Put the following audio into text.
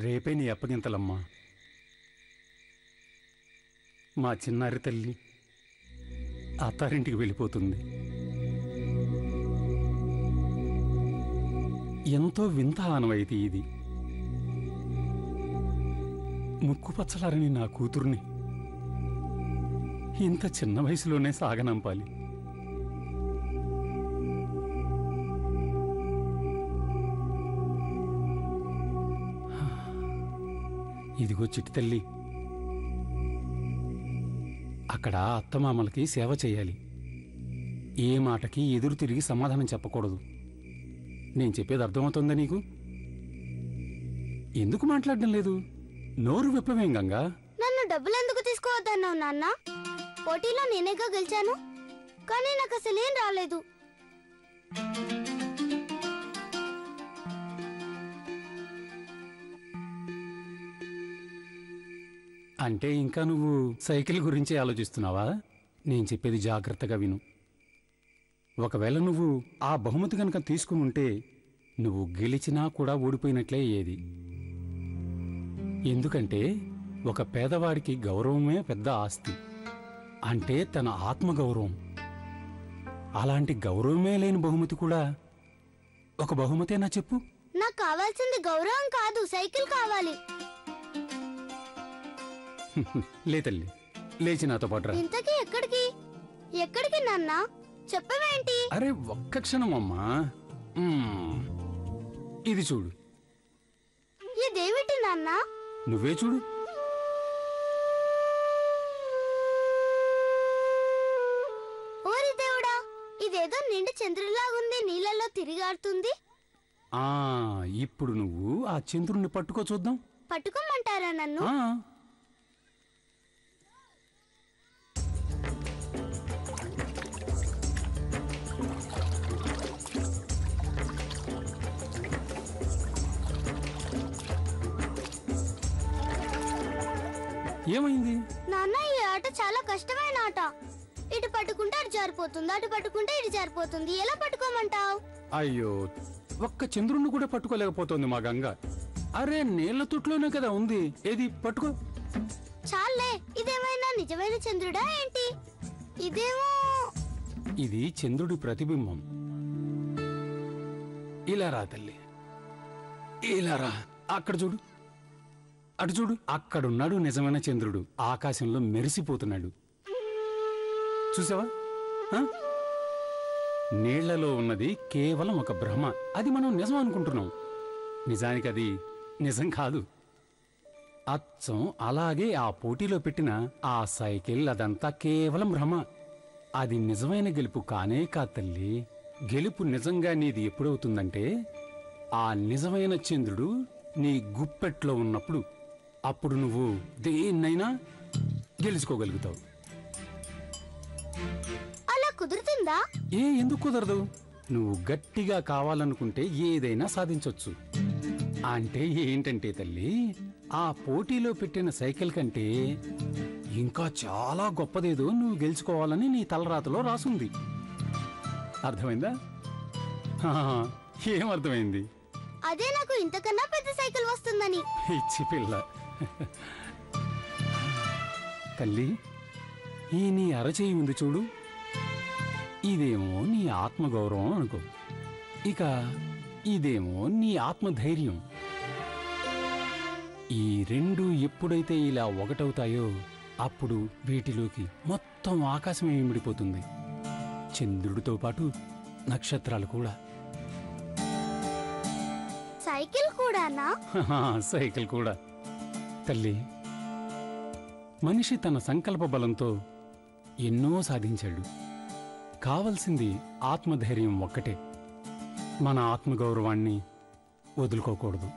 రేపే నీ అప్పగింతలమ్మా. మా చిన్నారి తల్లి అత్తారింటికి వెళ్ళిపోతుంది. ఎంతో వింత ఆనవాయితీ ఇది. ముక్కుపచ్చలారని నా కూతుర్ని ఇంత చిన్న వయసులోనే సాగనంపాలి. ఇదిగో చిట్టి తల్లి, అక్కడ అత్తమామలకి సేవ చేయాలి. ఏ మాటకి ఎదురు తిరిగి సమాధానం చెప్పకూడదు. నేను చెప్పేది అర్థమవుతుందా నీకు? ఎందుకు మాట్లాడడం లేదు? నోరు విప్పవేం గంగా. నన్ను డబ్బులు ఎందుకు తీసుకోవద్దన్నావు నాన్న? పోటీలో నేనేగా గెలిచాను, కానీ నాకు అసలేం రాలేదు. అంటే ఇంకా నువ్వు సైకిల్ గురించి ఆలోచిస్తున్నావా? నేను చెప్పేది జాగ్రత్తగా విను. ఒకవేళ నువ్వు ఆ బహుమతి కనుక తీసుకుని ఉంటే నువ్వు గెలిచినా కూడా ఓడిపోయినట్లే అయ్యేది. ఎందుకంటే ఒక పేదవాడికి గౌరవమే పెద్ద ఆస్తి, అంటే తన ఆత్మగౌరవం. అలాంటి గౌరవమే లేని బహుమతి కూడా ఒక బహుమతేనా చెప్పు? నాకు కావాల్సింది గౌరవం కాదు, సైకిల్ కావాలి. లే తల్లి, లేచి నాతో పాటురా. ఇంతకీ ఎక్కడికి? ఎక్కడికి నాన్న? చెప్పవేంటి? అరే ఒక్క క్షణం అమ్మా. ఇది చూడు. ఇదేమిటి నాన్న? నువ్వే చూడు. ఓరి దేవుడా, ఇదేదో నిండు చంద్రులాగుంది, నీళ్ళలో తిరిగాడుతుంది. ఇప్పుడు నువ్వు ఆ చంద్రుణ్ణి పట్టుకో చూద్దాం. పట్టుకోమంటారా నన్ను? ఏమైంది నాన్న? ఈ ఆట చాలా కష్టమైన ఆట. ఇటు పట్టుకుంటే అటు జారిపోతుంది, అటు పట్టుకుంటే ఇటు జారిపోతుంది. ఎలా పట్టుకోమంటావు? అయ్యో, ఒక్క చంద్రుణ్ణి కూడా పట్టుకోలేకపోతుంది మా గంగ. అరే నీళ్ల తుట్లోనే కదా ఉంది, ఏది పట్టుకో. చాలే, ఇదేమైనా నిజమైన చంద్రుడా ఏంటి? ఇదేమో. ఇది చంద్రుడి ప్రతిబింబం. ఇలా రా తల్లి, ఇలా రా. అక్కడ చూడు, అటు చూడు. అక్కడున్నాడు నిజమైన చంద్రుడు, ఆకాశంలో మెరిసిపోతున్నాడు. చూసావా? నీళ్లలో ఉన్నది కేవలం ఒక భ్రమ. అది మనం నిజం అనుకుంటున్నాం. నిజానికి అది నిజం కాదు. అచ్చం అలాగే ఆ పోటీలో పెట్టిన ఆ సైకిల్ అదంతా కేవలం భ్రమ. అది నిజమైన గెలుపు కానే కాదు తల్లి. గెలుపు నిజంగా నీది ఎప్పుడవుతుందంటే ఆ నిజమైన చంద్రుడు నీ గుప్పెట్లో ఉన్నప్పుడు. అప్పుడు నువ్వు దేన్నైనా గెలుచుకోగలుగుతావు. అలా కుదురుతుందా? ఎందుకు కుదరదు? నువ్వు గట్టిగా కావాలనుకుంటే ఏదైనా సాధించొచ్చు. అంటే ఏంటంటే తల్లి, ఆ పోటీలో పెట్టిన సైకిల్ కంటే ఇంకా చాలా గొప్పదేదో నువ్వు గెలుచుకోవాలని నీ తలరాతలో రాసుంది. అర్థమైందా? ఏమర్థమైంది? అదే, నాకు ఇంతకన్నా పెద్ద సైకిల్ వస్తుందని. పిచ్చి పిల్ల. తల్లి, ఈ నీ అరచేయి ఉంది చూడు, ఇదేమో నీ ఆత్మగౌరవం అనుకో. ఇక ఇదేమో నీ ఆత్మధైర్యం. ఈ రెండు ఎప్పుడైతే ఇలా ఒకటవుతాయో అప్పుడు వీటిలోకి మొత్తం ఆకాశమే ఇమిడిపోతుంది. చంద్రుడితో పాటు నక్షత్రాలు కూడా. సైకిల్ కూడానా? సైకిల్ కూడా. తల్లి, మనిషి తన సంకల్ప బలంతో ఎన్నో సాధించాడు. కావలసింది ఆత్మధైర్యం ఒక్కటే. మన ఆత్మగౌరవాన్ని వదులుకోకూడదు.